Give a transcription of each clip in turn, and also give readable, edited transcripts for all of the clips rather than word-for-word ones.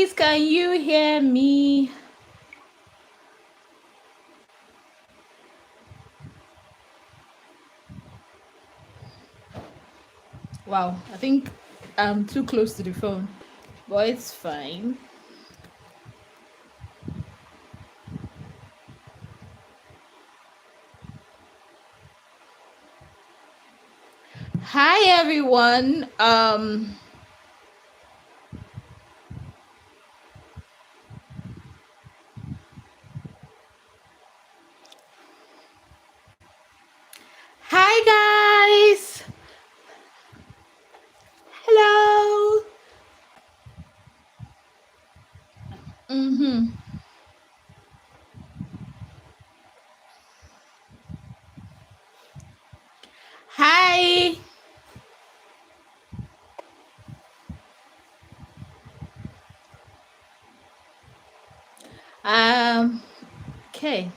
Please, can you hear me? Wow, I think I'm too close to the phone, but it's fine. Hi, everyone. Hi, guys. Hello. Mm-hmm. Hi. Um. Okay.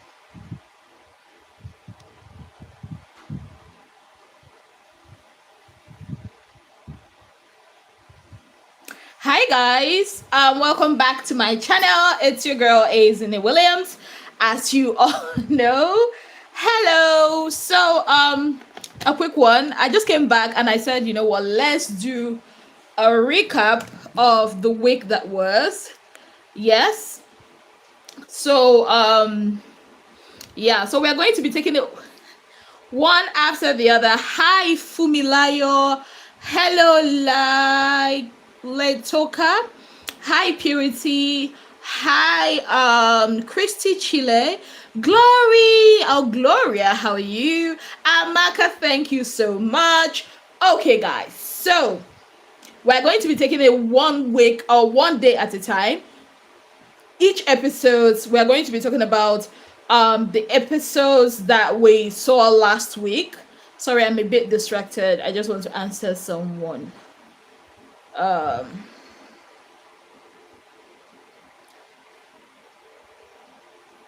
Hi guys, welcome back to my channel. It's your girl Azine Williams, as you all know. Hello. So a quick one. I just came back and I said, you know what, let's do a recap of the week that was. Yes. So yeah, so we're going to be taking it one after the other. Hi Fumilayo. Hello Letoka. Hi Purity. Hi Christy Chile. Glory. Oh Gloria, how are you? Amaka, thank you so much. Okay guys, so we're going to be taking it 1 week or 1 day at a time. Each episodes we're going to be talking about the episodes that we saw last week. Sorry, I'm a bit distracted. I just want to answer someone. um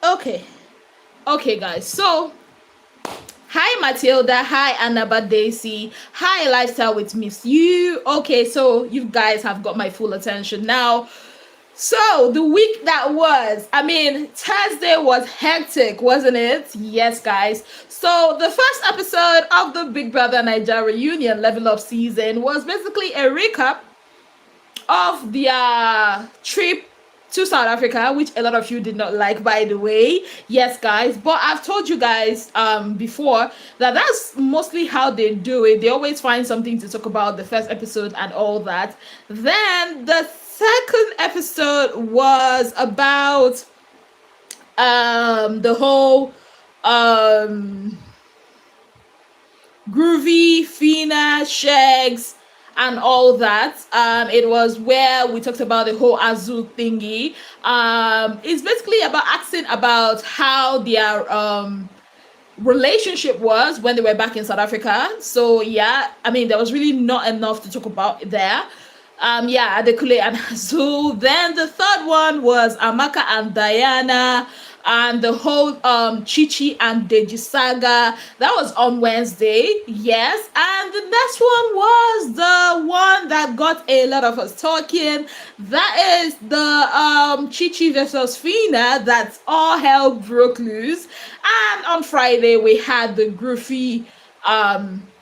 okay. Okay guys, so hi Matilda, hi Annaba Daisy, hi Lifestyle with Miss You. Okay, so you guys have got my full attention now. So the week that was, I mean, Thursday was hectic, wasn't it? Yes, guys. So the first episode of the Big Brother Bbnaija reunion level up season was basically a recap of their trip to South Africa, which a lot of you did not like, by the way. Yes, guys. But I've told you guys before that that's mostly how they do it. They always find something to talk about the first episode and all that. Then the second episode was about the whole um Groovy, Fina, Shags, and all that. It was where we talked about the whole Azul thingy. It's basically about asking about how their relationship was when they were back in South Africa. So yeah, I mean there was really not enough to talk about there. Yeah, Adekule and Azul. Then the third one was Amaka and Diana and the whole Chichi and Deji saga. That was on Wednesday, yes. And the next one was the one that got a lot of us talking. That is the Chichi versus Fina. That's all hell broke loose. And on Friday we had the Groovy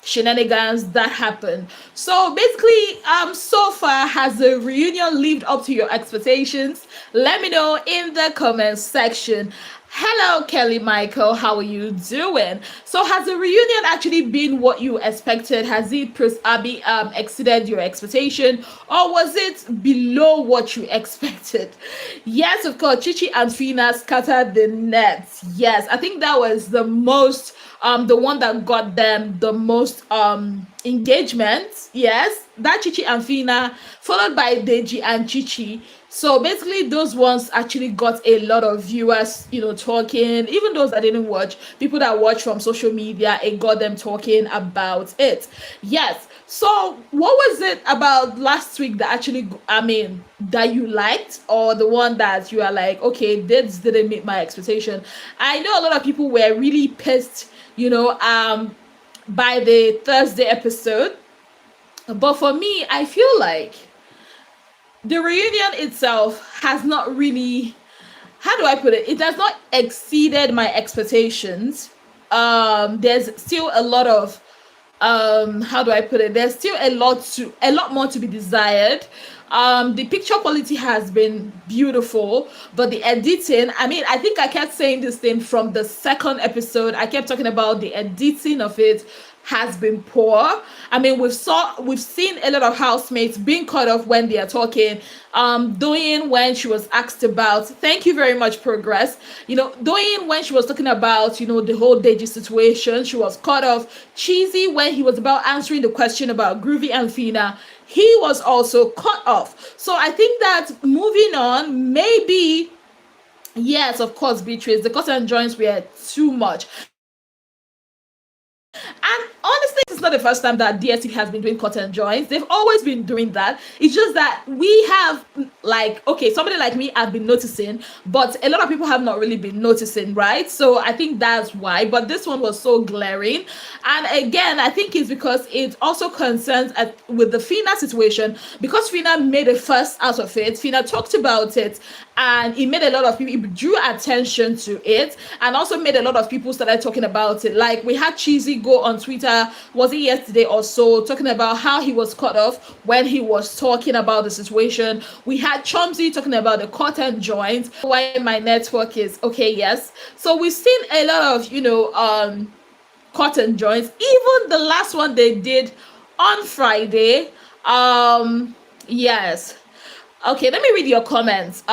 shenanigans that happened. So basically, so far has the reunion lived up to your expectations? Let me know in the comments section. Hello Kelly Michael, how are you doing? So has the reunion actually been what you expected? Has it exceeded your expectation, or was it below what you expected? Yes, of course, Chichi and Fina scattered the nets. Yes, I think that was the one that got them the most engagement. Yes, that Chichi and Fina, followed by Deji and Chichi. So basically those ones actually got a lot of viewers, talking. Even those that didn't watch, people that watch from social media, it got them talking about it. Yes. So what was it about last week that actually, I mean, that you liked, or the one that you are like, okay, this didn't meet my expectation? I know a lot of people were really pissed, by the Thursday episode. But for me, I feel like the reunion itself has not really, how do I put it? It has not exceeded my expectations. There's still a lot of, how do I put it? There's still a lot more to be desired. The picture quality has been beautiful, but the editing, I mean, I think I kept saying this thing from the second episode. I kept talking about the editing of it has been poor. I mean, we've seen a lot of housemates being cut off when they are talking. Doyin, when she was asked about, thank you very much, Progress. Doyin, when she was talking about, the whole Deji situation, she was cut off. Cheesy, when he was about answering the question about Groovy and Fina, he was also cut off. So I think that moving on, maybe, yes, of course, Beatrice, the cut and joints were too much. And honestly, it's not the first time that DST has been doing cut and joints. They've always been doing that. It's just that we have, like, okay, somebody like me have been noticing, but a lot of people have not really been noticing, right? So I think that's why. But this one was so glaring. And again, I think it's because it also concerns with the Fina situation, because Fina made a fuss out of it. Fina talked about it, and it made a lot of people, it drew attention to it, and also made a lot of people started talking about it. Like, we had Cheesy go on Twitter, was it yesterday or so, talking about how he was cut off when he was talking about the situation. We had Chomsy talking about the cut and joint, why my network is okay. Yes, so we've seen a lot of cut and joints. Even the last one they did on Friday. Yes. Okay, let me read your comments.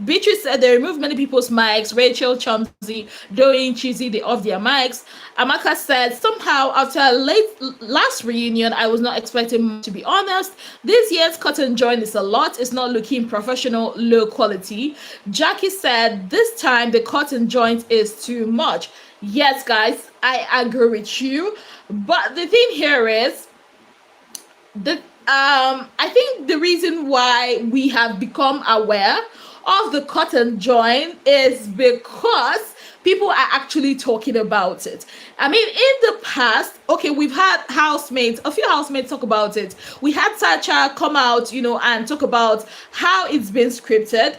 Beatrice said they removed many people's mics. Rachel, Chomsy, Doing, Cheesy, they off their mics. Amaka said, somehow after last reunion, I was not expecting much, to be honest. This year's cut and join is a lot. It's not looking professional, low quality. Jackie said, this time the cut and joint is too much. Yes, guys, I agree with you. But the thing here is, I think the reason why we have become aware of the cut and join is because people are actually talking about it. I mean, in the past, okay, we've had a few housemates talk about it. We had Sacha come out, and talk about how it's been scripted.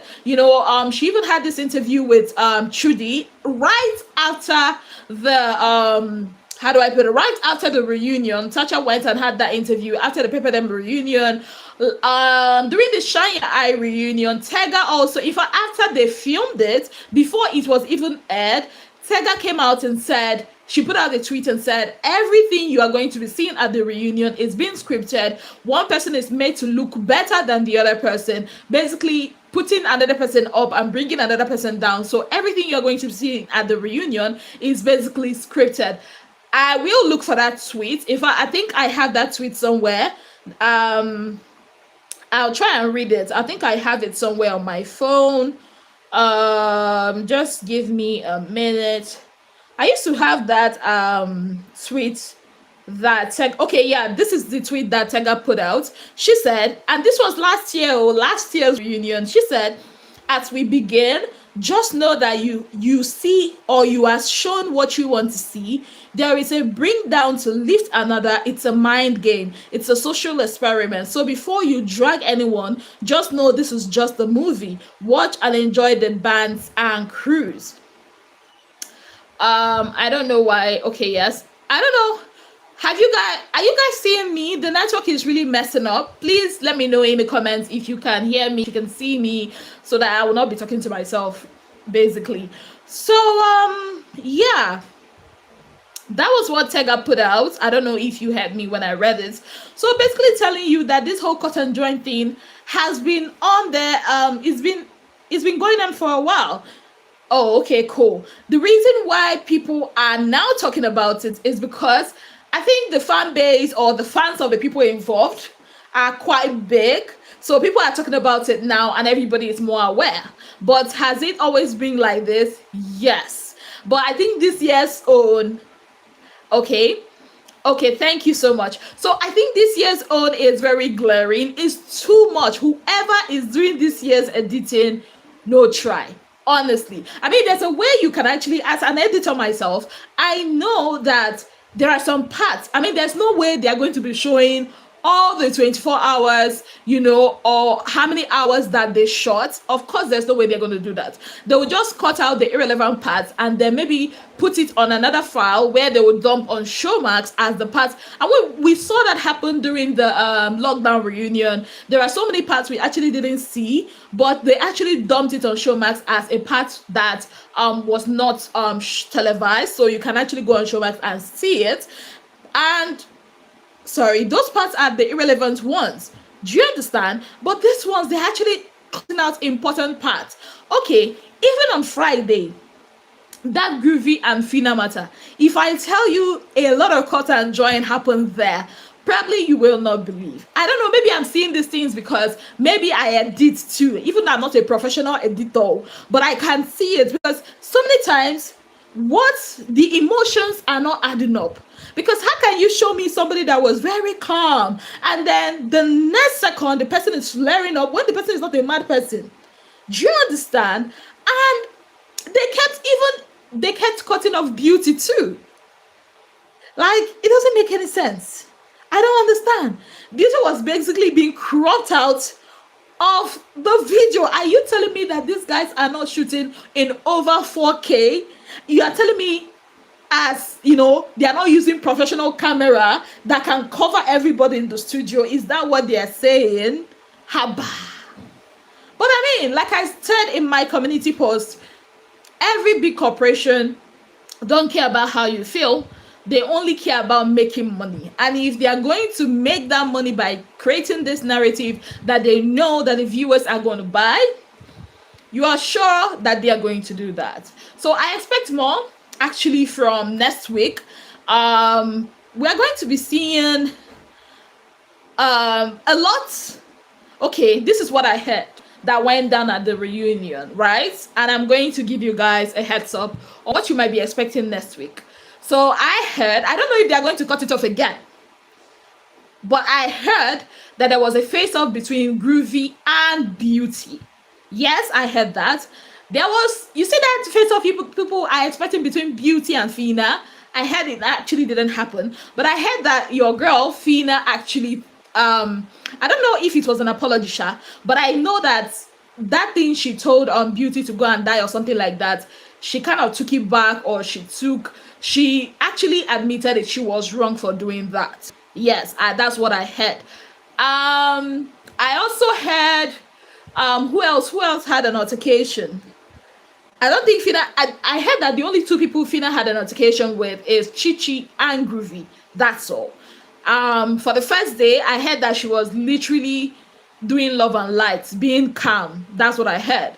She even had this interview with Trudy right after the how do I put it? Right after the reunion, Sacha went and had that interview after the Pepper Them reunion. During the Shine Your Eye reunion, Tega also, in fact, after they filmed it, before it was even aired, Tega came out and said, she put out a tweet and said, everything you are going to be seeing at the reunion is being scripted. One person is made to look better than the other person, basically putting another person up and bringing another person down. So everything you're going to be seeing at the reunion is basically scripted. I will look for that tweet. In fact, I think I have that tweet somewhere. I'll try and read it. I think I have it somewhere on my phone. Just give me a minute. I used to have that tweet that this is the tweet that Tega put out. She said, and this was last year's reunion. She said, as we begin, just know that you see, or you are shown what you want to see. There is a bring down to lift another. It's a mind game. It's a social experiment. So before you drag anyone, just know this is just a movie. Watch and enjoy the bands and crews. I don't know why. Okay, yes. I don't know. Are you guys seeing me? The network is really messing up. Please let me know in the comments if you can hear me, if you can see me, so that I will not be talking to myself, basically. So yeah, that was what Tega put out. I don't know if you heard me when I read it. So basically telling you that this whole cut and join thing has been on there. It's been going on for a while. Oh, okay, cool. The reason why people are now talking about it is because I think the fan base, or the fans of the people involved, are quite big. So people are talking about it now and everybody is more aware. But has it always been like this? Yes. But I think this year's own, okay, thank you so much. So I think this year's own is very glaring. It's too much. Whoever is doing this year's editing, no try. Honestly. I mean, there's a way you can actually, as an editor myself, I know that there are some parts. I mean, there's no way they are going to be showing all the 24 hours, or how many hours that they shot. Of course, there's no way they're going to do that. They will just cut out the irrelevant parts and then maybe put it on another file where they will dump on Showmax as the parts. And we saw that happen during the lockdown reunion. There are so many parts we actually didn't see, but they actually dumped it on Showmax as a part that was not televised. So you can actually go on Showmax and see it. And sorry, those parts are the irrelevant ones. Do you understand? But these ones, they're actually cutting out important parts. Okay, even on Friday, that Groovy and Fina matter, if I tell you a lot of cut and join happened there, probably you will not believe. I don't know, maybe I'm seeing these things because maybe I edit too, even though I'm not a professional editor, but I can see it because so many times the emotions are not adding up. Because how can you show me somebody that was very calm and then the next second the person is flaring up when the person is not a mad person? Do you understand? And they kept cutting off Beauty too. Like, it doesn't make any sense. I don't understand. Beauty was basically being cropped out of the video. Are you telling me that these guys are not shooting in over 4K? You are telling me, as they are not using professional camera that can cover everybody in the studio? Is that what they are saying? Haba. But I mean, like I said in my community post, every big corporation don't care about how you feel. They only care about making money. And if they are going to make that money by creating this narrative that they know that the viewers are going to buy, you are sure that they are going to do that. So I expect more actually from next week. We are going to be seeing a lot. Okay, this is what I heard that went down at the reunion, right? And I'm going to give you guys a heads up on what you might be expecting next week. So I heard, I don't know if they're going to cut it off again, but I heard that there was a face-off between Groovy and Beauty. Yes, I heard that. There was, you see that face-off people are expecting between Beauty and Fina. I heard it actually didn't happen, but I heard that your girl Fina actually, I don't know if it was an apology, but I know that thing she told Beauty to go and die or something like that, she kind of took it back, or she actually admitted that she was wrong for doing that. Yes, that's what I heard. I also heard, who else had an altercation? I don't think Fina, I heard that the only two people Fina had an altercation with is Chichi and Groovy. That's all. For the first day, I heard that she was literally doing love and lights, being calm. That's what I heard.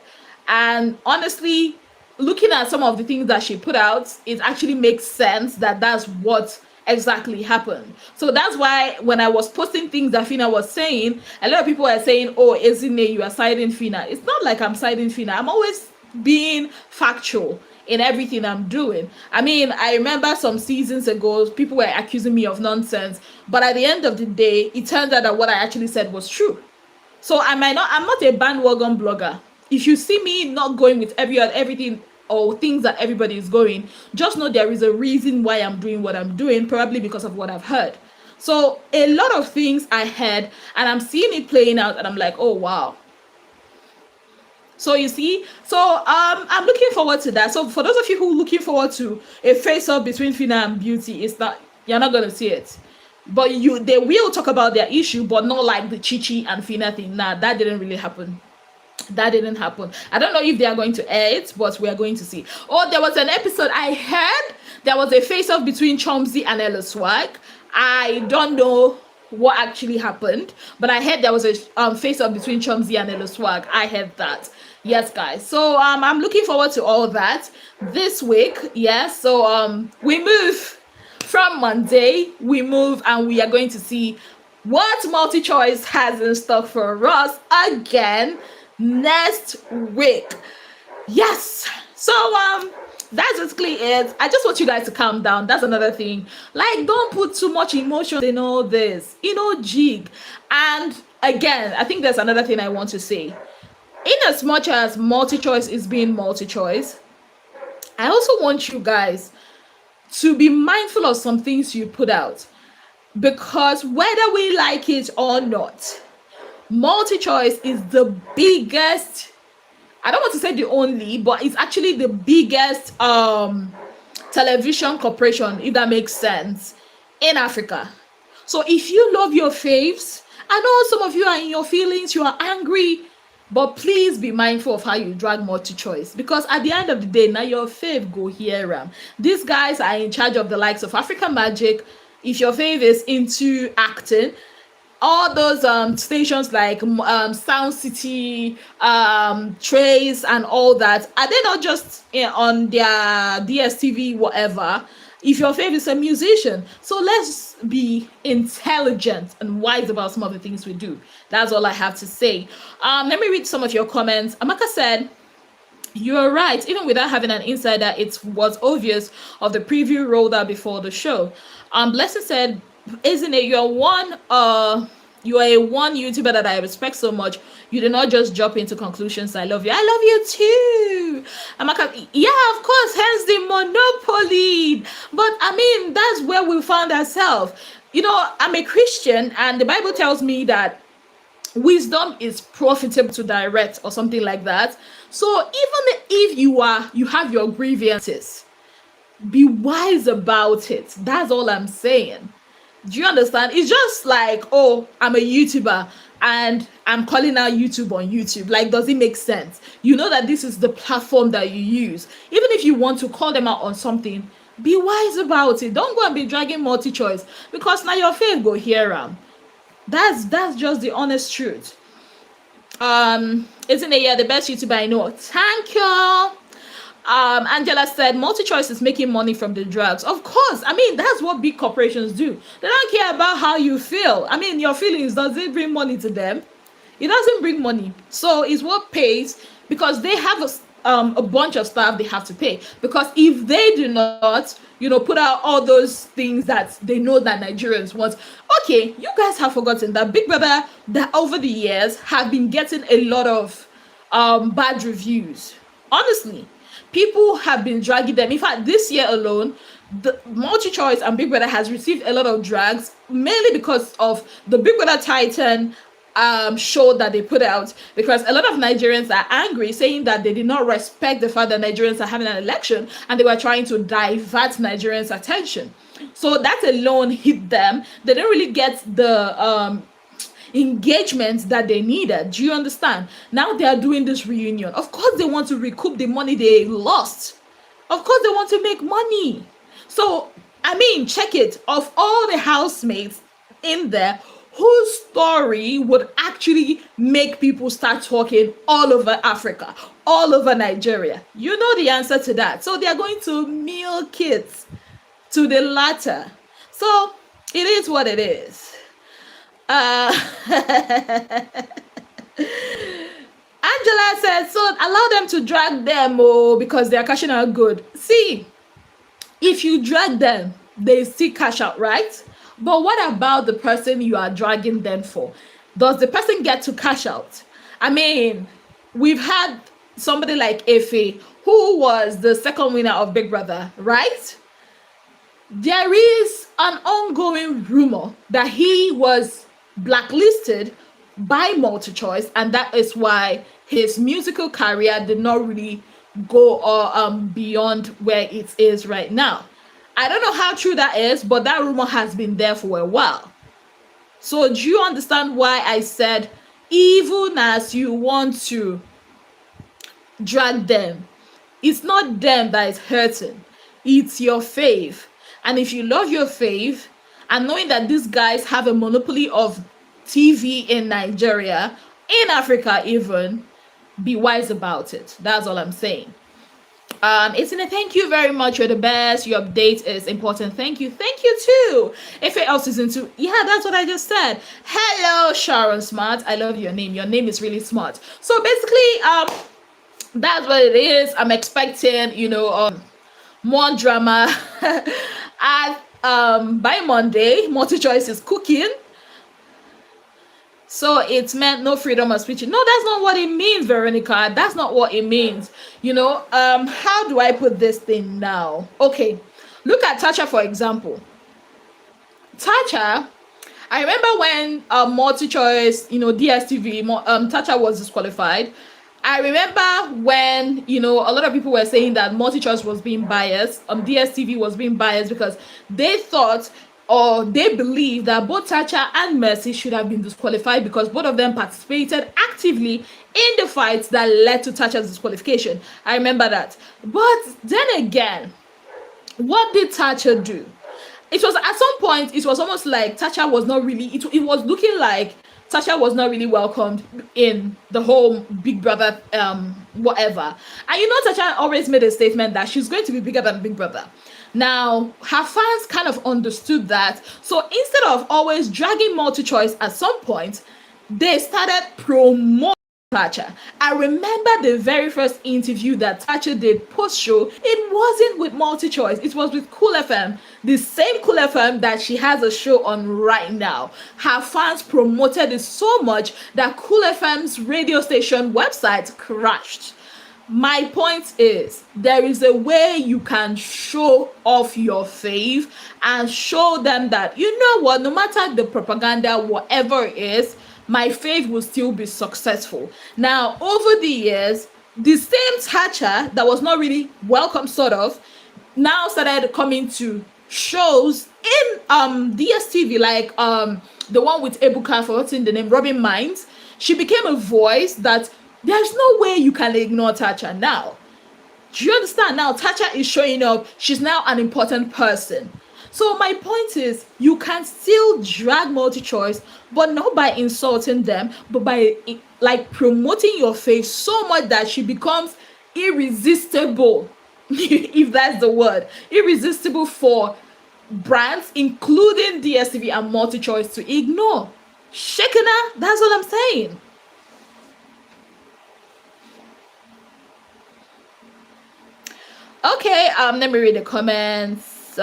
And honestly, looking at some of the things that she put out, it actually makes sense that that's what exactly happened. So that's why when I was posting things that Fina was saying, a lot of people are saying, oh, Ezine, you are siding Fina. It's not like I'm siding Fina. I'm always being factual in everything I'm doing. I mean, I remember some seasons ago, people were accusing me of nonsense, but at the end of the day, it turned out that what I actually said was true. So I'm not a bandwagon blogger. If you see me not going with everything or things that everybody is going, just know there is a reason why I'm doing what I'm doing, probably because of what I've heard. So a lot of things I heard, and I'm seeing it playing out, and I'm like, oh wow. So you see, so I'm looking forward to that. So for those of you who are looking forward to a face-off between Fina and Beauty, you're not gonna see it. But they will talk about their issue, but not like the Chichi and Fina thing. Nah, that didn't really happen. That didn't happen. I don't know if they are going to air it, but we are going to see. Oh, there was an episode I heard there was a face-off between Chomzy and Ella Swag. I don't know what actually happened, but I heard there was a face-off between Chomzy and Ella Swag. I heard that. Yes, guys. So I'm looking forward to all that this week. Yes. So we move from Monday. We move and we are going to see what MultiChoice has in stock for us again next week. Yes. So that's basically it. I just want you guys to calm down. That's another thing. Like, don't put too much emotion in all this, jig. And again, I think there's another thing I want to say. In as much as MultiChoice is being MultiChoice, I also want you guys to be mindful of some things you put out. because whether we like it or not, multi-choice is the biggest, I don't want to say the only, but it's actually the biggest television corporation, if that makes sense, in Africa. So if you love your faves, I know some of you are in your feelings, you are angry, but please be mindful of how you drag multi-choice, because at the end of the day, now your fave go here. These guys are in charge of the likes of African Magic. If your fave is into acting, all those stations like Sound City, Trace, and all that, are they not just on their DSTV, whatever? If your favorite is a musician, so let's be intelligent and wise about some of the things we do. That's all I have to say. Let me read some of your comments. Amaka said, you're right. Even without having an insider, it was obvious of the preview rolled out before the show. Blessing said, isn't it you are a one YouTuber that I respect so much. You did not just jump into conclusions. I love you. I love you too. Amaka, yeah, of course, hence the monopoly. But I mean, that's where we found ourselves. You know, I'm a Christian, and the Bible tells me that wisdom is profitable to direct, or something like that. So even if you have your grievances, be wise about it. That's all I'm saying. Do you understand? It's just like, oh, I'm a YouTuber and I'm calling out YouTube on YouTube. Like, does it make sense? You know that this is the platform that you use. Even if you want to call them out on something, be wise about it. Don't go and be dragging multi-choice, because now your fave go here. That's just the honest truth. Isn't it? Yeah, the best YouTuber I know. Thank you. Angela said, multi-choice is making money from the drugs. Of course, I mean, that's what big corporations do. They don't care about how you feel. I mean, your feelings, does it bring money to them? It doesn't bring money. So it's what pays, because they have a bunch of stuff they have to pay. Because if they do not, put out all those things that they know that Nigerians want. Okay, you guys have forgotten that Big Brother, that over the years, have been getting a lot of bad reviews. Honestly, people have been dragging them. In fact, this year alone, the multi-choice and Big Brother has received a lot of drags, mainly because of the Big Brother Titan show that they put out, because a lot of Nigerians are angry, saying that they did not respect the fact that Nigerians are having an election and they were trying to divert Nigerians' attention. So that alone hit them. They didn't really get the engagement that they needed. Do you understand? Now they are doing this reunion. Of course they want to recoup the money they lost. Of course they want to make money. So I mean, check it, of all the housemates in there, whose story would actually make people start talking all over Africa, all over Nigeria? You know the answer to that. So they are going to milk it to the latter. So it is what it is. Angela said, so allow them to drag them, because they are cashing out good. See, if you drag them, they still cash out, right? But what about the person you are dragging them for? Does the person get to cash out? I mean, we've had somebody like Efe, who was the second winner of Big Brother, right? There is an ongoing rumor that he was blacklisted by multi-choice, and that is why his musical career did not really go beyond where it is right now. I don't know how true that is, but that rumor has been there for a while. So do you understand why I said, even as you want to drag them, it's not them that is hurting, it's your fave. And if you love your fave, and knowing that these guys have a monopoly of TV in Nigeria, in Africa even, be wise about it. That's all I'm saying. Isn't it? Thank you very much. You're the best. Your update is important. Thank you. Thank you too. If it else is into, yeah, that's what I just said. Hello, Sharon Smart. I love your name. Your name is really smart. So basically, that's what it is. I'm expecting, more drama. By Monday, multi-choice is cooking. So it's meant no freedom of speech. No, that's not what it means, Veronica. That's not what it means. How do I put this thing now? Okay, look at Tasha, for example. Tacha, I remember when multi-choice, DSTV, Tacha was disqualified. I remember when, a lot of people were saying that multi-choice was being biased, DSTV was being biased because they thought or they believed that both Tacha and Mercy should have been disqualified because both of them participated actively in the fights that led to Tacha's disqualification. I remember that. But then again, what did Tacha do? It was at some point, it was almost like Tacha was not really, it was looking like Tasha was not really welcomed in the whole Big Brother whatever. And Tasha always made a statement that she's going to be bigger than Big Brother. Now, her fans kind of understood that. So instead of always dragging multi-choice at some point, they started promoting Tacha. I remember the very first interview that Tacha did post-show. It wasn't with multi-choice. It was with Cool FM, the same Cool FM that she has a show on right now. Her fans promoted it so much that Cool FM's radio station website crashed. My point is, there is a way you can show off your fave and show them that, no matter the propaganda, whatever it is, my fave will still be successful. Now, over the years, the same Tacha that was not really welcome, sort of, now started coming to shows in DSTV, like the one with Ebuka, forgetting the name, Robin Minds. She became a voice that there's no way you can ignore Tacha now. Do you understand? Now Tacha is showing up. She's now an important person. So my point is, you can still drag multi-choice, but not by insulting them, but by like promoting your face so much that she becomes irresistible, if that's the word, irresistible for brands, including DSTV and multi-choice, to ignore. Shekina, that's what I'm saying. Okay, let me read the comments.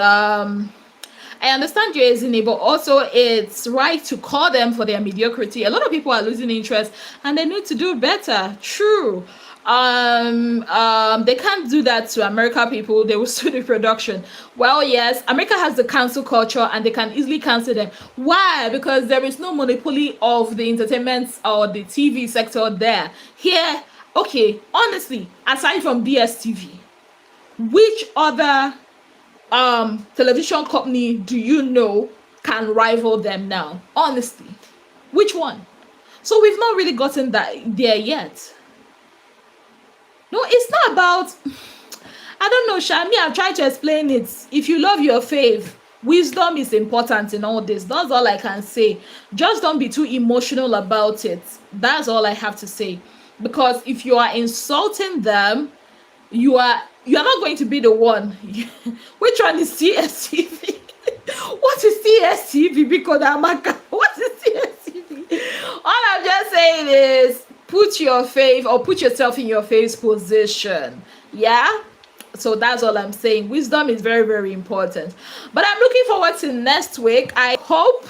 I understand you're a but also it's right to call them for their mediocrity. A lot of people are losing interest and they need to do better. True. They can't do that to America people. They will sue the production. Well, yes, America has the cancel culture and they can easily cancel them. Why? Because there is no monopoly of the entertainment or the TV sector there. Here, okay, honestly, aside from DSTV, which other television company do you know can rival them now? Honestly, which one? So we've not really gotten that there yet. No, it's not about, I don't know, Shami, I'm trying to explain it. If you love your fave, wisdom is important in all this. That's all I can say. Just don't be too emotional about it. That's all I have to say. Because if you are insulting them, you are not going to be the one. Which one is CSTV? What is CSTV? Because what is CSTV? All I'm just saying is put your faith or put yourself in your faith's position. Yeah? So that's all I'm saying. Wisdom is very, very important. But I'm looking forward to next week. I hope.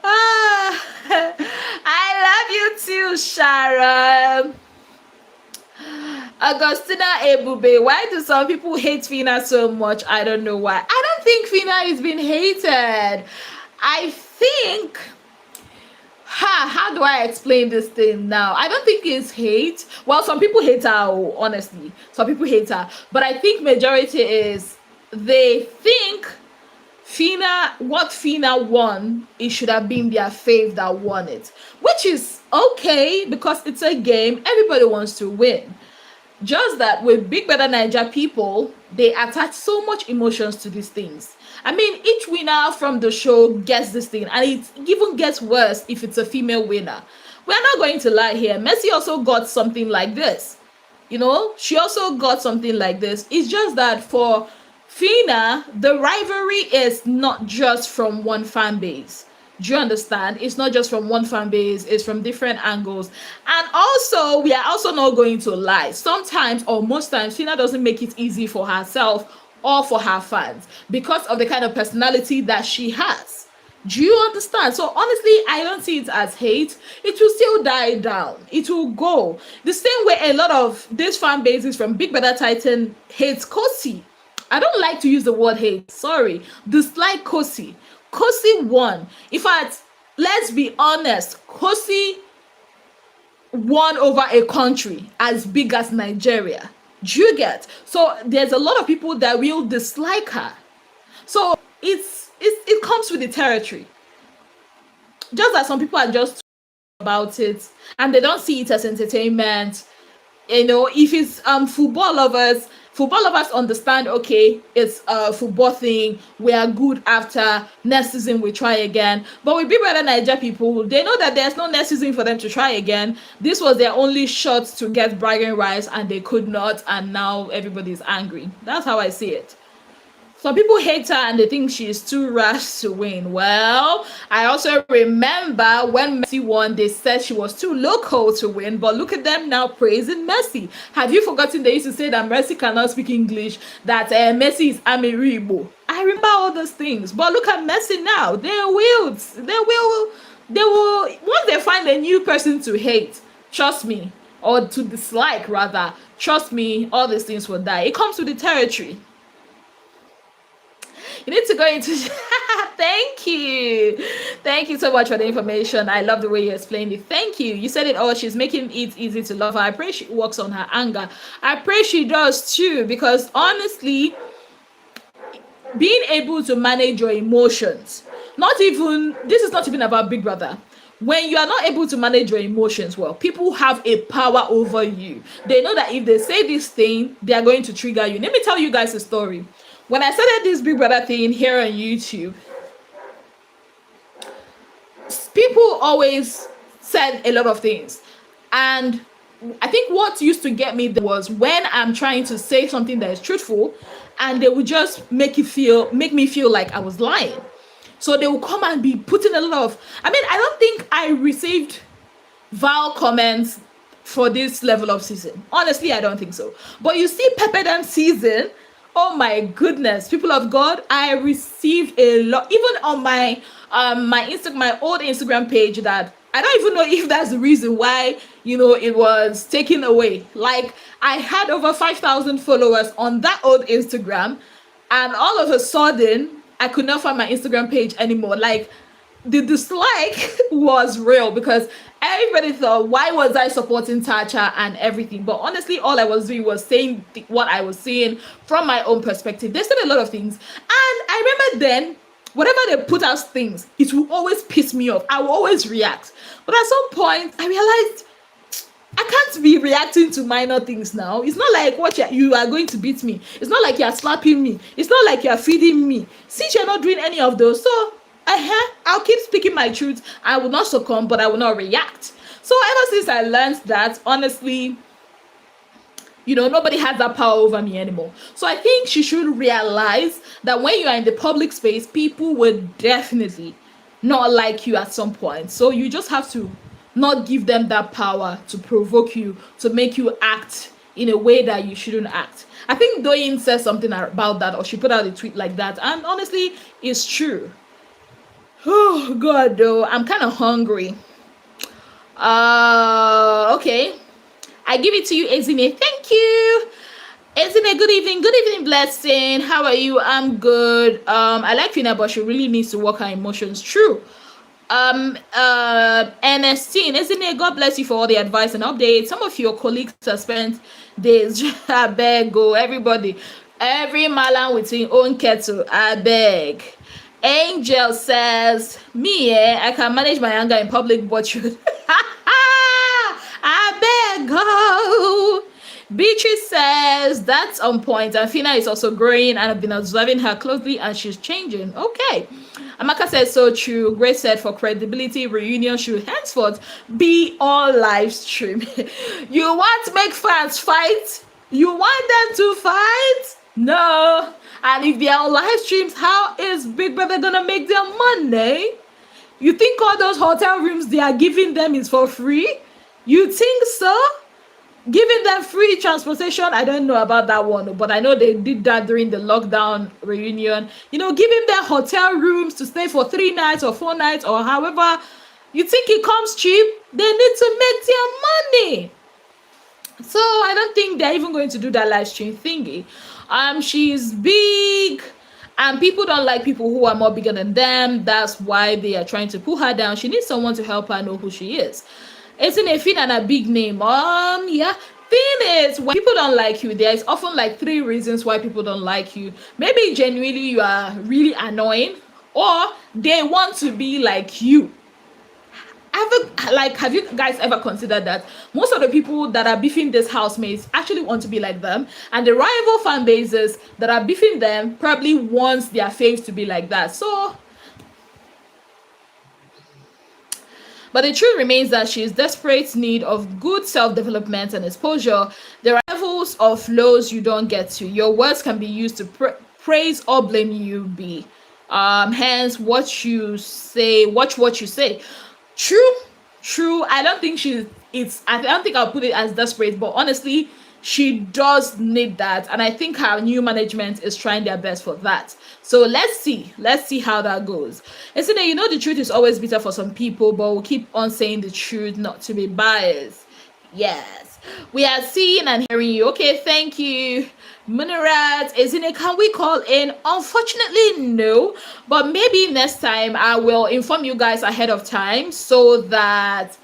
I love you too, Sharon. Augustina Ebube, why do some people hate Fina so much? I don't know why. I don't think Fina is being hated. I think, how do I explain this thing now? I don't think it's hate. Well, some people hate her, honestly. Some people hate her. But I think majority is they think what Fina won, it should have been their fave that won it. Which is okay because it's a game. Everybody wants to win. Just that with Bbnaija people, they attach so much emotions to these things. I mean, each winner from the show gets this thing, and it even gets worse if it's a female winner. We're not going to lie here. Messi also got something like this. She also got something like this. It's just that for Fina, the rivalry is not just from one fan base. Do you understand? It's not just from one fan base, it's from different angles. And also, we are also not going to lie. Sometimes, or most times, Fina doesn't make it easy for herself or for her fans because of the kind of personality that she has. Do you understand? So honestly, I don't see it as hate. It will still die down. It will go. The same way a lot of these fan bases from Big Brother Titan hates Kosi. I don't like to use the word hate. Sorry. Dislike Kosi. Kosi won. In fact, let's be honest. Kosi won over a country as big as Nigeria. Do you get? So there's a lot of people that will dislike her. So it comes with the territory. Just as some people are just about it and they don't see it as entertainment. If it's football lovers understand, okay, it's a football thing, we are good after, next season we try again. But with Big Brother Niger people, they know that there's no next season for them to try again. This was their only shot to get bragging rights and they could not, and now everybody's angry. That's how I see it. Some people hate her and they think she's too rash to win. Well, I also remember when Messi won, they said she was too local to win, but look at them now praising Messi. Have you forgotten they used to say that Messi cannot speak English, that Messi is Ameribo? I remember all those things, but look at Messi now. They will, once they find a new person to hate, trust me, or to dislike rather, trust me, all these things will die. It comes with the territory. You need to go into thank you so much for the information. I love the way you explained it. Thank you. You said it all. She's making it easy to love her. I pray she works on her anger. I pray she does too, because honestly, being able to manage your emotions, this is not even about Big Brother. When you are not able to manage your emotions well, people have a power over you. They know that if they say this thing, they are going to trigger you. Let me tell you guys a story. When I started this Big Brother thing here on YouTube, people always said a lot of things. And I think what used to get me was when I'm trying to say something that is truthful, and they would just make me feel like I was lying. So they would come and be putting a lot of, I don't think I received vile comments for this level of season. Honestly, I don't think so. But you see Pepper Dam season, oh my goodness, people of God, I received a lot, even on my my old Instagram page, that I don't even know if that's the reason why it was taken away. Like, I had over 5,000 followers on that old Instagram, and all of a sudden I could not find my Instagram page anymore. Like, the dislike was real because everybody thought, why was I supporting Tacha and everything? But honestly, all I was doing was saying what I was seeing from my own perspective. They said a lot of things, and I remember then, whenever they put out things, it will always piss me off. I will always react. But at some point, I realized I can't be reacting to minor things now. It's not like you are going to beat me. It's not like you're slapping me. It's not like you're feeding me. Since you're not doing any of those, so I'll keep speaking my truth. I will not succumb, but I will not react. So ever since I learned that, honestly, nobody has that power over me anymore. So I think she should realize that when you are in the public space, people will definitely not like you at some point. So you just have to not give them that power to provoke you, to make you act in a way that you shouldn't act. I think Doyin said something about that, or she put out a tweet like that, and honestly, it's true. Oh God, though, I'm kind of hungry. Okay, I give it to you, Ezine. Thank you, Ezine. Good evening, Blessing. How are you? I'm good. I like Fina, but she really needs to work her emotions. True. Ernestine, Ezine, God bless you for all the advice and updates. Some of your colleagues have spent days. I beg, go everybody, every malam with his own kettle. I beg. Angel says, me, I can manage my anger in public, but you I beg, go. Beatrice says, that's on point. And Fina is also growing, and I've been observing her closely, and she's changing. Okay. Amaka says, so true. Grace said, for credibility, reunion should henceforth be on live stream. You want to make fans fight? You want them to fight? No. And if they are on live streams, how is Big Brother gonna make their money? You think all those hotel rooms they are giving them is for free? You think so? Giving them free transportation, I don't know about that one, but I know they did that during the lockdown reunion. Giving them hotel rooms to stay for 3 nights or 4 nights or however. You think it comes cheap? They need to make their money. So I don't think they're even going to do that live stream thingy. She's big, and people don't like people who are more bigger than them. That's why they are trying to pull her down. She needs someone to help her know who she is. Isn't a Fina and a big name? Yeah. Thing is, when people don't like you, there's often like 3 reasons why people don't like you. Maybe genuinely you are really annoying, or they want to be like you. Have you guys ever considered that most of the people that are beefing these housemates actually want to be like them, and the rival fan bases that are beefing them probably wants their faves to be like that? So, but the truth remains that she is desperate need of good self-development and exposure. There are levels of lows you don't get to. Your words can be used to praise or blame you. Hence what you say, watch what you say. True. I don't think I don't think I'll put it as desperate, but honestly, she does need that, and I think her new management is trying their best for that. So let's see how that goes. Isn't it? The truth is always bitter for some people, but we'll keep on saying the truth, not to be biased. Yes, we are seeing and hearing you. Okay, thank you. Munerat, isn't it? Can we call in? Unfortunately, no, but maybe next time I will inform you guys ahead of time so that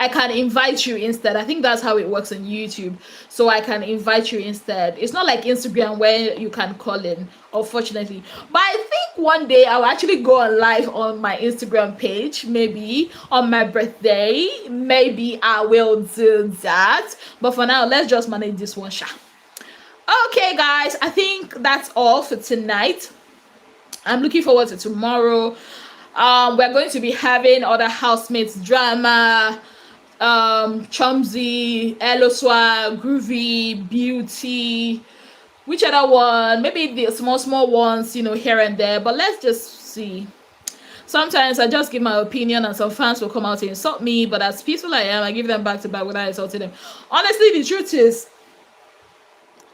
I can invite you instead. I think that's how it works on YouTube. So I can invite you instead. It's not like Instagram where you can call in, unfortunately. But I think one day I'll actually go on live on my Instagram page, maybe on my birthday. Maybe I will do that. But for now, let's just manage this one shot. Okay, guys, I think that's all for tonight. I'm looking forward to tomorrow. We're going to be having other housemates drama. Chumsy, Eloswa, Groovy, Beauty, which other one? Maybe the small ones, here and there. But let's just see. Sometimes I just give my opinion and some fans will come out and insult me, but as peaceful I am, I give them back to back without insulting them. Honestly, the truth is,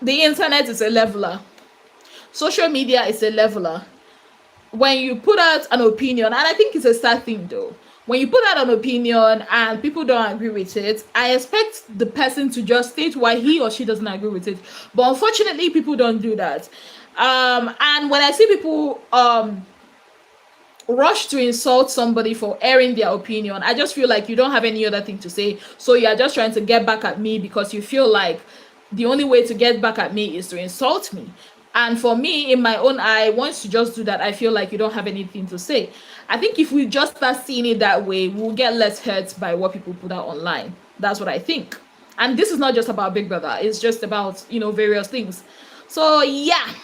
the internet is a leveler. Social media is a leveler. When you put out an opinion, and I think it's a sad thing though, when you put out an opinion and people don't agree with it, I expect the person to just state why he or she doesn't agree with it. But unfortunately, people don't do that. And when I see people rush to insult somebody for airing their opinion, I just feel like you don't have any other thing to say. So you're just trying to get back at me because you feel like the only way to get back at me is to insult me. And for me, in my own eye, once you just do that, I feel like you don't have anything to say. I think if we just start seeing it that way, we'll get less hurt by what people put out online. That's what I think. And this is not just about Big Brother. It's just about, various things. So, yeah.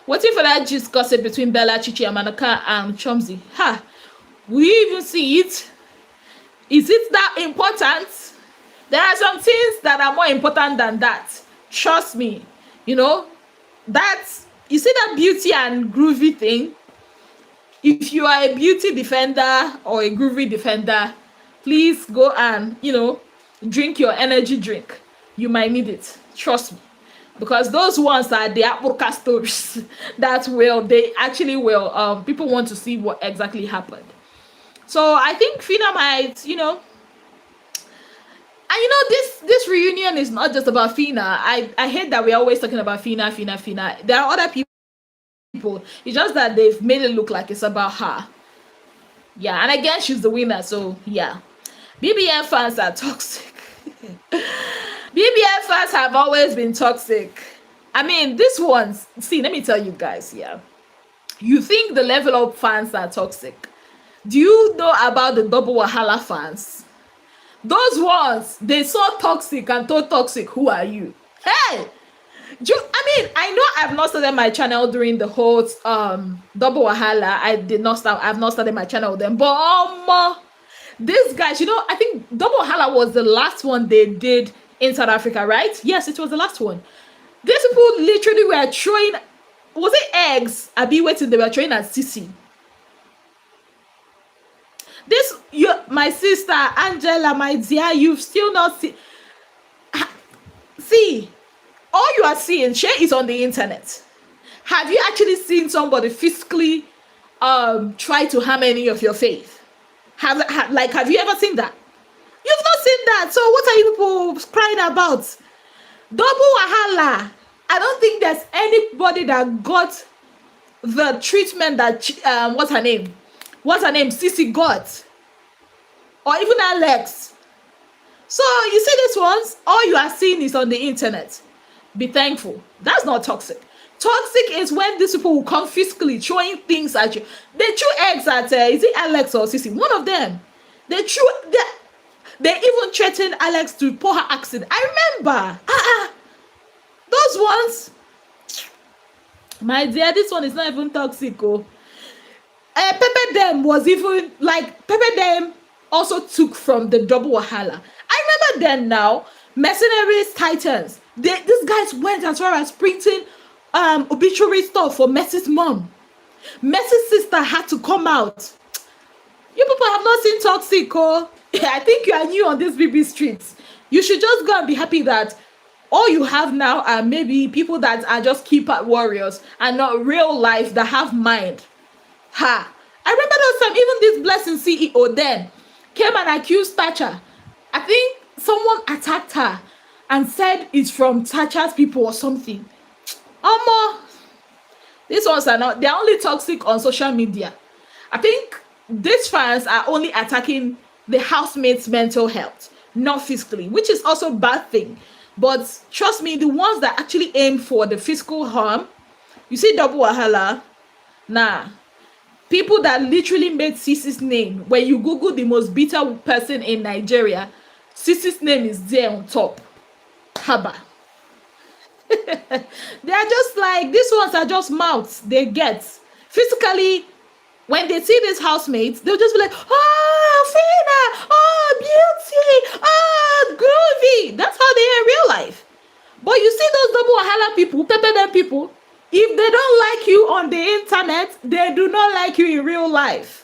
Waiting for that gist gossip between Bella, Chichi, Amanaka, and Chumsy. Will you even see it? Is it that important? There are some things that are more important than that. Trust me. You see that Beauty and Groovy thing? If you are a beauty defender or a groovy defender, please go and, drink your energy drink. You might need it. Trust me. Because those ones are the Apurka stories they actually will, people want to see what exactly happened. So I think Fina might, and this reunion is not just about Fina. I hate that we're always talking about Fina. There are other people. It's just that they've made it look like it's about her. Yeah, and again, she's the winner. So yeah, BBN fans are toxic. BBN fans have always been toxic. I mean, these ones. See, let me tell you guys. Yeah, you think the level up fans are toxic? Do you know about the Double Wahala fans? Those ones, they so toxic and so toxic. Who are you? Hey! I know I've not started my channel during the whole Double Wahala. I've not started my channel with them. But these guys, I think Double Wahala was the last one they did in South Africa, right? Yes, it was the last one. These people literally were throwing, was it eggs? They were throwing at Sisi. My sister Angela, my dear, you've still not see. All you are seeing, share is on the internet. Have you actually seen somebody physically try to harm any of your faith? Have you ever seen that? You've not seen that. So what are you people crying about? Double wahala. I don't think there's anybody that got the treatment that what's her name? What's her name? Sissy got, or even Alex. So you see these ones, all you are seeing is on the internet. Be thankful. That's not toxic. Toxic is when these people will come physically throwing things at you. They threw eggs at is it Alex or Sissy? One of them. They even threatened Alex to pour her accident. I remember. Those ones. My dear, this one is not even toxic. Oh. Pepper Dem was even like Pepper Dem also took from the double wahala. I remember then now, Mercenaries Titans. These guys went as far as printing obituary stuff for Mercy's mom. Mercy's sister had to come out. You people have not seen toxic, oh. I think you are new on these BB streets. You should just go and be happy that all you have now are maybe people that are just keypad warriors and not real life that have mind. Ha! I remember those time, even this Blessing CEO then came and accused Thatcher. I think someone attacked her and said it's from Thatcher's people or something. These ones are not, they're only toxic on social media. I think these fans are only attacking the housemates' mental health, not physically, which is also a bad thing. But trust me, the ones that actually aim for the physical harm, you see double wahala, nah. People that literally made Sisi's name, when you Google the most bitter person in Nigeria, Sisi's name is there on top. Haba. They are just like, these ones are just mouths they get. Physically, when they see these housemates, they'll just be like, oh, Fina, oh, beauty, oh, groovy. That's how they are in real life. But you see those double wahala people, Pepper Dem people, if they don't like you on the internet, they do not like you in real life.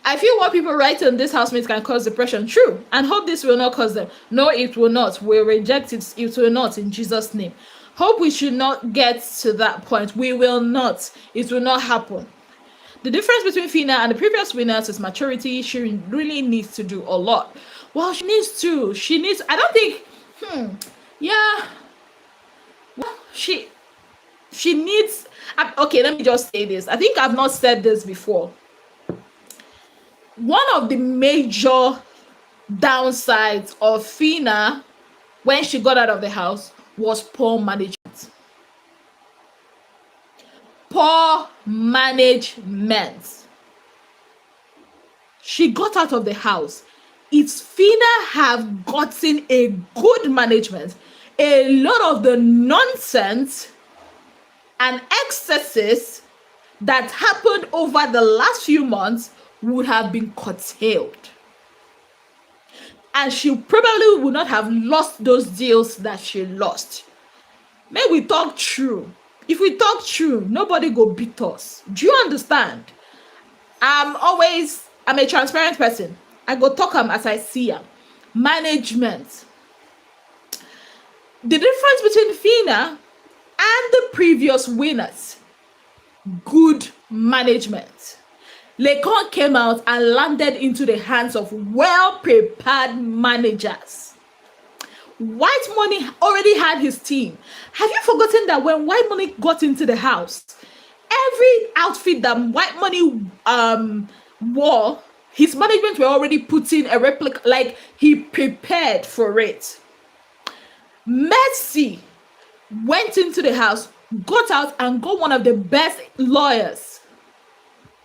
I feel what people write on this housemates can cause depression. True. And hope this will not cause them. No, it will not. We reject it. It will not in Jesus' name. Hope we should not get to that point. We will not. It will not happen. The difference between Fina and the previous winners is maturity. She really needs to do a lot. Well, she needs to. She needs. I don't think. Yeah. Well, she needs. Okay, let me just say this. I think I've not said this before. One of the major downsides of Fina when she got out of the house was poor management. Poor management. She got out of the house. It's Fina have gotten a good management. A lot of the nonsense and excesses that happened over the last few months would have been curtailed. And she probably would not have lost those deals that she lost. May we talk true. If we talk true, nobody go beat us. Do you understand? I'm a transparent person. I go talk as I see them. Management. The difference between Fina and the previous winners, good management. Lecon came out and landed into the hands of well-prepared managers. White Money already had his team. Have you forgotten that when White Money got into the house, every outfit that White Money wore, his management were already putting a replica, like he prepared for it. Mercy went into the house, got out, and got one of the best lawyers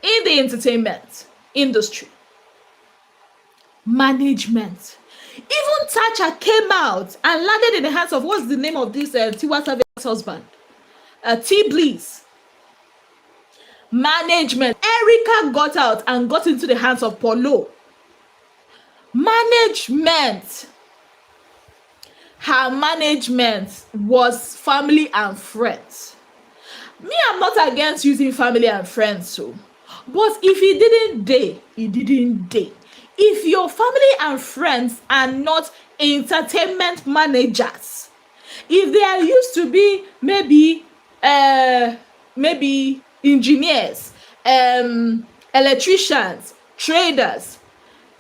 in the entertainment industry. Management. Even Thatcher came out and landed in the hands of, what's the name of this Tiwa Savage's husband? T. Bliss. Management. Erica got out and got into the hands of Polo. Management. Her management was family and friends. Me, I'm not against using family and friends, so. But if he didn't date, he didn't date. If your family and friends are not entertainment managers, if they are used to be maybe engineers, electricians, traders,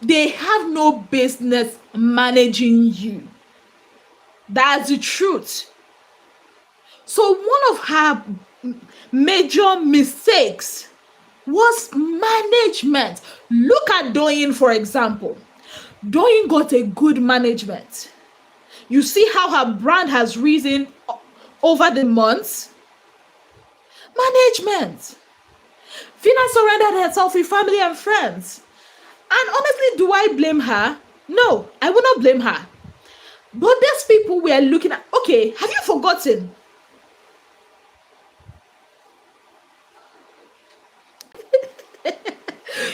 they have no business managing you. That's the truth. So one of her major mistakes was management. Look at Doyin, for example. Doyin got a good management. You see how her brand has risen over the months? Management. Vina surrendered herself with family and friends. And honestly, do I blame her? No, I will not blame her. But these people were looking at, okay, have you forgotten?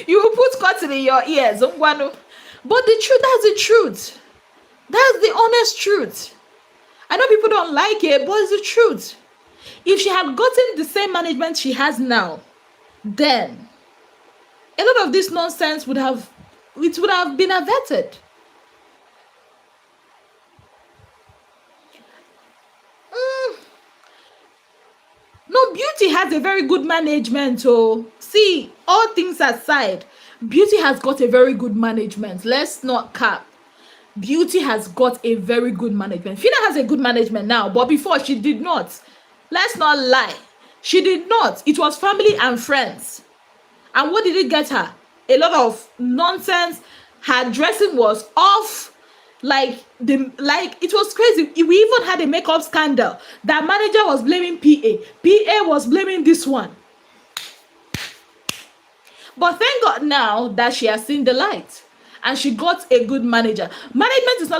You will put cotton in your ears. But the truth, that's the truth. That's the honest truth. I know people don't like it, but it's the truth. If she had gotten the same management she has now, then a lot of this nonsense would have been averted. No, Beauty has a very good management. Oh, see, all things aside, Beauty has got a very good management. Let's not cap. Beauty has got a very good management. Fina has a good management now, but before she did not. Let's not lie. She did not. It was family and friends. And what did it get her? A lot of nonsense. Her dressing was off. Like it was crazy. We even had a makeup scandal. That manager was blaming PA. PA was blaming this one. But thank God now that she has seen the light and she got a good manager. Management is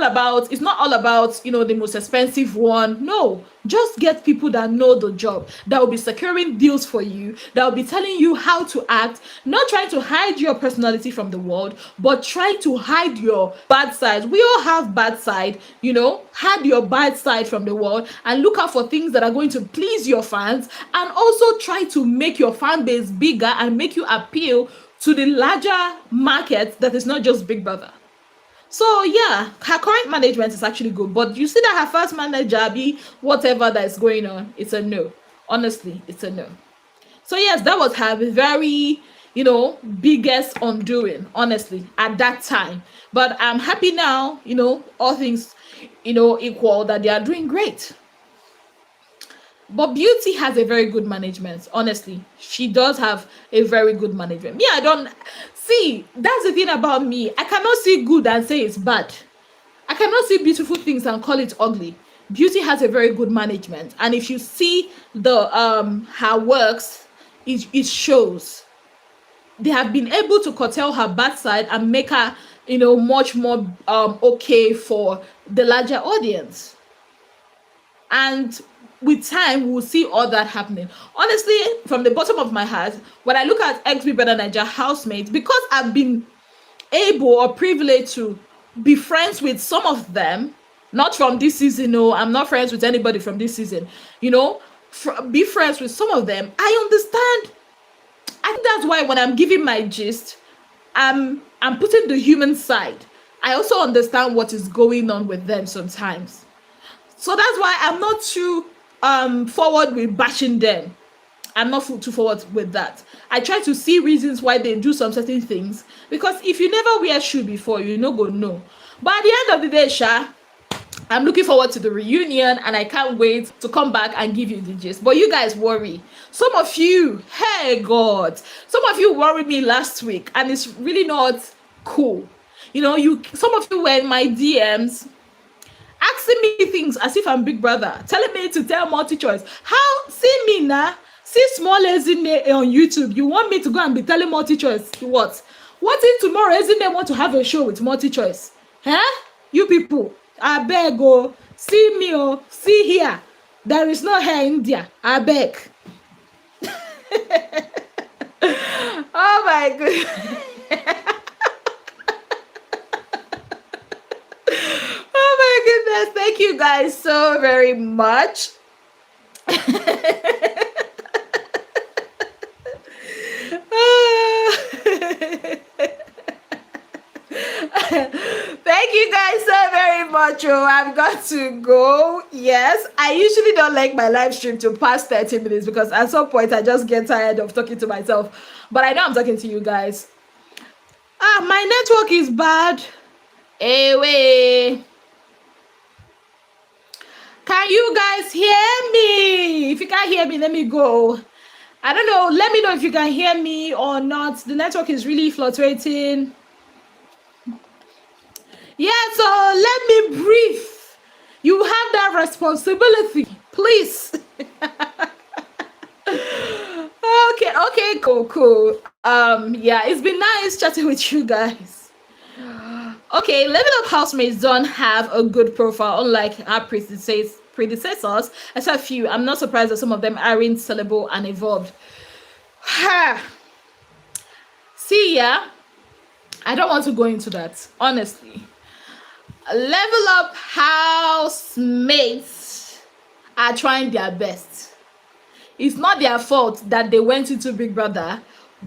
it's not all about, the most expensive one. No, just get people that know the job, that will be securing deals for you, that will be telling you how to act, not trying to hide your personality from the world, but trying to hide your bad side. We all have bad side, hide your bad side from the world and look out for things that are going to please your fans, and also try to make your fan base bigger and make you appeal to the larger market that is not just Big Brother. So yeah, her current management is actually good, but you see that her first manager, whatever that is going on, it's a no. Honestly, it's a no. So yes, that was her very, biggest undoing, honestly, at that time. But I'm happy now, all things, equal, that they are doing great. But Beauty has a very good management. Honestly, she does have a very good management. Me, I don't see. That's the thing about me. I cannot see good and say it's bad. I cannot see beautiful things and call it ugly. Beauty has a very good management, and if you see the her works, it shows. They have been able to curtail her bad side and make her, much more okay for the larger audience. And with time, we'll see all that happening. Honestly, from the bottom of my heart, when I look at Bbnaija housemates, because I've been able or privileged to be friends with some of them, not from this season, no, I'm not friends with anybody from this season, be friends with some of them, I understand. I think that's why when I'm giving my gist, I'm putting the human side. I also understand what is going on with them sometimes. So that's why I'm not too forward with bashing them. I'm not too forward with that. I try to see reasons why they do some certain things, because if you never wear shoe before, you no go know. But at the end of the day, Sha, I'm looking forward to the reunion, and I can't wait to come back and give you the gist. But you guys worry. Some of you, hey God, some of you worried me last week, and it's really not cool. Some of you were in my DMs asking me things as if I'm Big Brother, telling me to tell multi-choice. How? See me now. See small Ezinne on YouTube. You want me to go and be telling multi-choice what? What if tomorrow Ezinne want to have a show with multi-choice? Huh? You people, I beg, oh, see me, oh, see here. There is no hair in India. I beg. Oh my goodness. Oh my goodness. Thank you guys so very much. Thank you guys so very much. Oh, I've got to go. Yes, I usually don't like my live stream to pass 30 minutes because at some point I just get tired of talking to myself. But I know I'm talking to you guys. My network is bad. Anyway, can you guys hear me? If you can't hear me, let me go. I don't know. Let me know if you can hear me or not. The network is really fluctuating. Yeah, so let me breathe. You have that responsibility, please. Okay, cool. Yeah, it's been nice chatting with you guys. Okay, Level Up housemates don't have a good profile, unlike our predecessors. Except few. I'm not surprised that some of them aren't sellable and evolved. See, yeah, I don't want to go into that, honestly. Level Up housemates are trying their best. It's not their fault that they went into Big Brother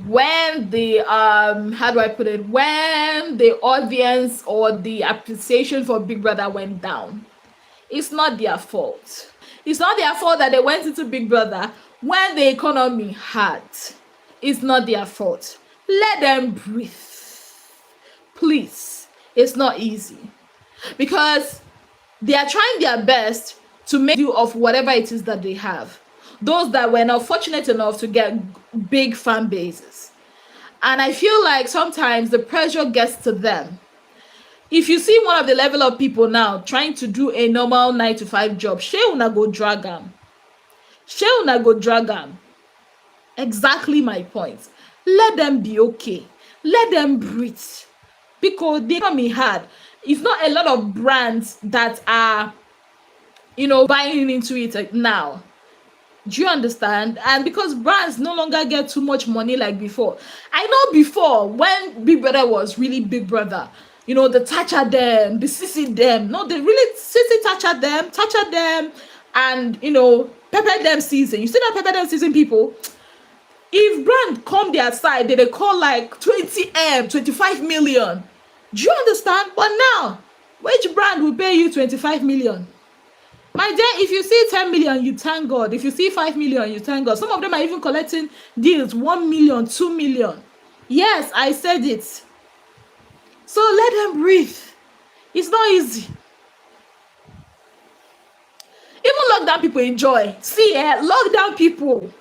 when the how do I put it, when the audience or the appreciation for Big Brother went down. It's not their fault. It's not their fault that they went into Big Brother when the economy hurt. It's not their fault. Let them breathe, please. It's not easy because they are trying their best to make do of whatever it is that they have. Those that were not fortunate enough to get big fan bases. And I feel like sometimes the pressure gets to them. If you see one of the Level Up people now trying to do a normal 9 to 5 job, shey una go drag am. Exactly my point. Let them be okay. Let them breathe. Because the economy hard. It's not a lot of brands that are, buying into it now. Do you understand? And because brands no longer get too much money like before. I know before, when Big Brother was really Big Brother, the Thatcher them, the Sissy them. No, they really Sissy Thatcher them, and, pepper them season. You see that pepper them season people? If brand come their side, they call like 20M, 25 million. Do you understand? But now, which brand will pay you 25 million? My dear, if you see 10 million, you thank God. If you see 5 million, you thank God. Some of them are even collecting deals, 1 million, 2 million. Yes, I said it. So let them breathe. It's not easy. Even lockdown people enjoy. See, lockdown people,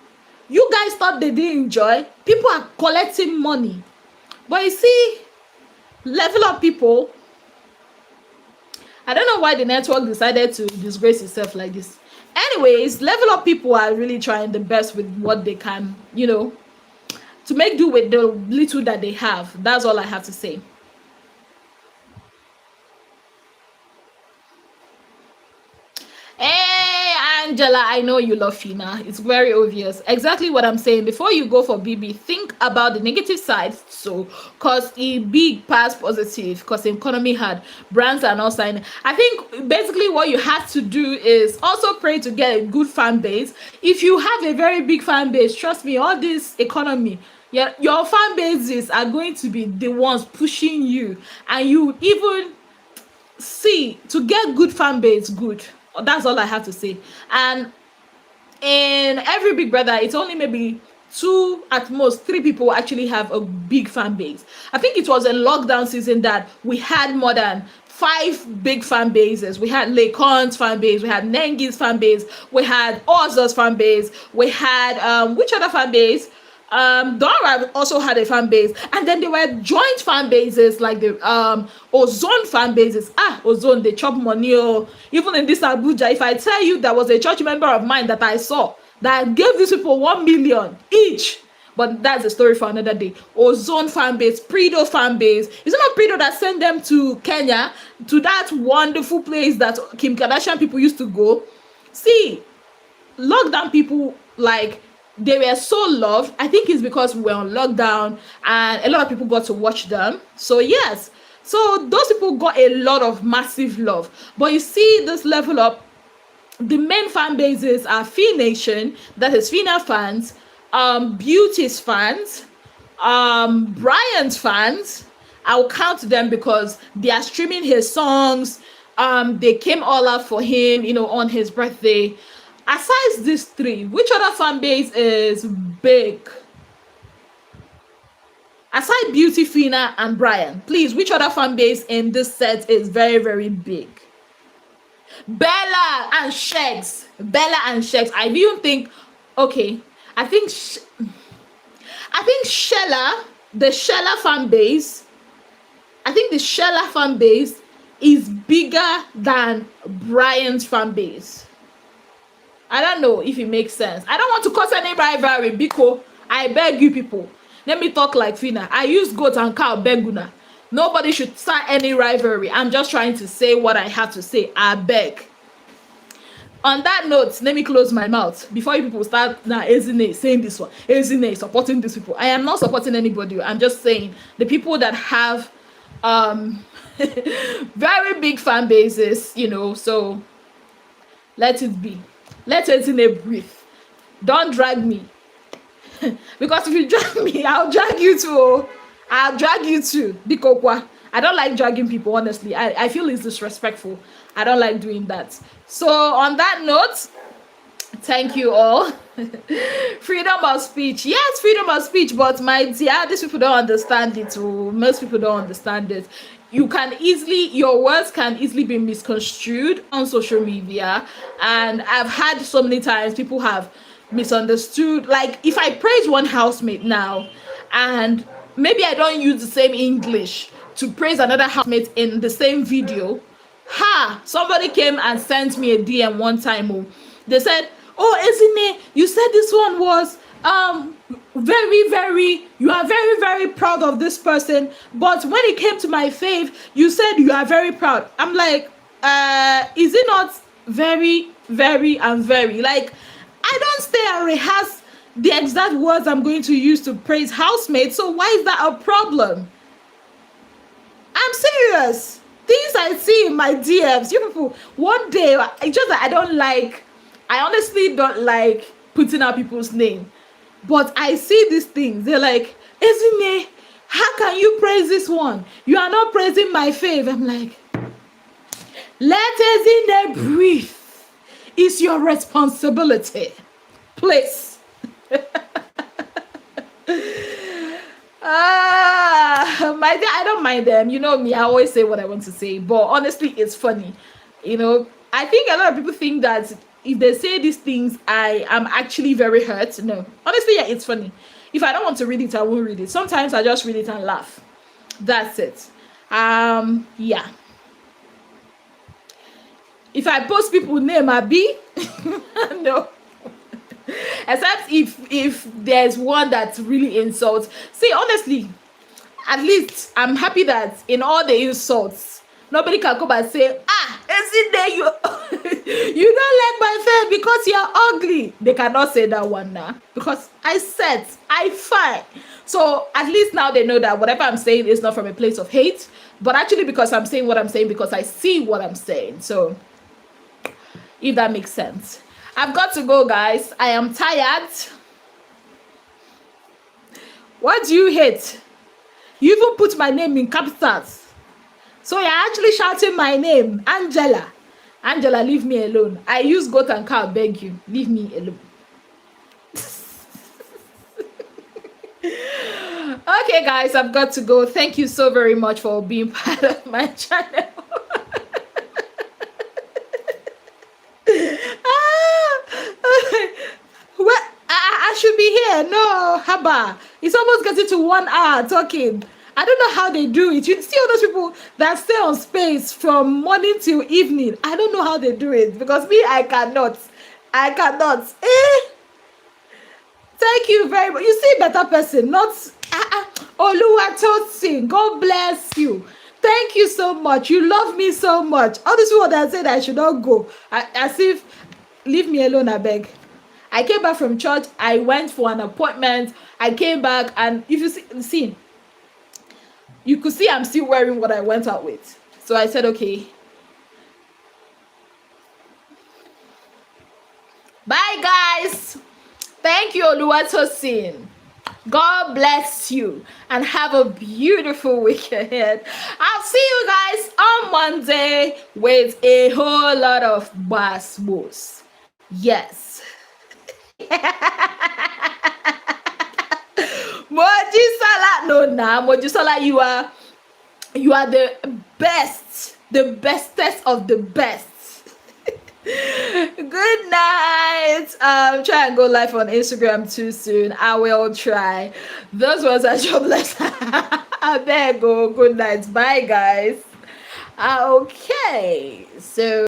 you guys thought they didn't enjoy. People are collecting money. But you see, Level Up people, I don't know why the network decided to disgrace itself like this. Anyways, Level Up people are really trying the best with what they can, to make do with the little that they have. That's all I have to say. Hey, Angela, I know you love Fina. It's very obvious. Exactly what I'm saying. Before you go for BB, think about the negative side. So, because a big past positive, because the economy hard, brands are not signing. I think basically what you have to do is also pray to get a good fan base. If you have a very big fan base, trust me, all this economy, yeah, your fan bases are going to be the ones pushing you, and you even see to get good fan base good. That's all I have to say. And in every Big Brother, it's only maybe 2, at most 3 people actually have a big fan base. I think it was a lockdown season that we had more than 5 big fan bases. We had Lacon's fan base, we had Nengi's fan base, we had Oz's fan base, we had which other fan base? Dora also had a fan base, and then there were joint fan bases like the Ozone fan bases. Ozone, they chop money. Even in this Abuja, if I tell you there was a church member of mine that I saw that gave these people 1 million each, but that's a story for another day. Ozone fan base, Prido fan base. Is it not Prido that sent them to Kenya, to that wonderful place that Kim Kardashian people used to go? See, lockdown people, like, they were so loved. I think it's because we were on lockdown and a lot of people got to watch them. So yes, so those people got a lot of massive love. But you see, this Level Up, the main fan bases are Fee Nation, that is Fina fans, Beauty's fans, Brian's fans. I'll count them because they are streaming his songs. They came all out for him, on his birthday. Aside these 3, which other fan base is big? Aside Beauty, Fina, and Brian, please, which other fan base in this set is very, very big? Bella and Shegs. Bella and Shegs. I even think, okay, I think, I think Shella, the Shella fan base, I think the Shella fan base is bigger than Brian's fan base. I don't know if it makes sense. I don't want to cause any rivalry, Biko. I beg you people. Let me talk like Fina. I use goat and cow, beguna. Nobody should start any rivalry. I'm just trying to say what I have to say. I beg. On that note, let me close my mouth before you people start now. Ezine saying this one, Ezine supporting these people. I am not supporting anybody. I'm just saying the people that have very big fan bases, you know. So let it be. Let Ezine breathe. Don't drag me. Because if you drag me, I'll drag you too. I'll drag you too. Bikokwa. I don't like dragging people, honestly. I feel it's disrespectful. I don't like doing that. So on that note, thank you all. Freedom of speech. Yes, freedom of speech, but my dear, these people don't understand it. Most people don't understand it. You can easily, your words can easily be misconstrued on social media. And I've had so many times people have misunderstood. Like if I praise one housemate now and maybe I don't use the same English to praise another housemate in the same video, somebody came and sent me a DM one time. They said, oh, Ezine, you said this one was you are very, very proud of this person, but when it came to my fave, you said you are very proud. I'm like, is it not very, very, and very? Like, I don't stay and rehearse the exact words I'm going to use to praise housemates, so why is that a problem? I'm serious. Things I see in my DMs, you people, one day, it's just that I honestly don't like putting out people's name, but I see these things. They're like, Ezine, how can you praise this one? You are not praising my fave. I'm like, let Ezine breathe. It's your responsibility. Please. My dear, I don't mind them. You know me, I always say what I want to say. But honestly, it's funny. You know, I think a lot of people think that if they say these things, I am actually very hurt. No. Honestly, yeah, it's funny. If I don't want to read it, I won't read it. Sometimes I just read it and laugh. That's it. Yeah. If I post people's name, Abi, no. Except if there's one that really insults. See, honestly, at least I'm happy that in all the insults, nobody can come and say, is it there you you don't like my face because you're ugly. They cannot say that one now because I fight. So at least now they know that whatever I'm saying is not from a place of hate, but actually because I'm saying what I'm saying because I see what I'm saying. So if that makes sense. I've got to go, guys. I am tired. What do you hate? You even put my name in capitals. So you're actually shouting my name, Angela. Angela, leave me alone. I use goat and cow, beg you. Leave me alone. Okay, guys, I've got to go. Thank you so very much for being part of my channel. Well, I should be here. No, Haba. It's almost getting to 1 hour talking. I don't know how they do it. You see all those people that stay on space from morning till evening. I don't know how they do it because me, I cannot. Thank you very much. You see, better person, not Oluwatosin. God bless you. Thank you so much. You love me so much. All these people that said I should not go, as if, leave me alone, I beg. I came back from church. I went for an appointment. I came back, and if you see, you could see I'm still wearing what I went out with. So I said, okay. Bye, guys. Thank you, Oluwatosin. God bless you and have a beautiful week ahead. I'll see you guys on Monday with a whole lot of bass moves. Yes. Mojisola, no, nah, Mojisola, you are the best, the bestest of the best. Good night. Try and go live on Instagram too soon. I will try. Those ones are jobless. There you go. Good night. Bye, guys. Okay, so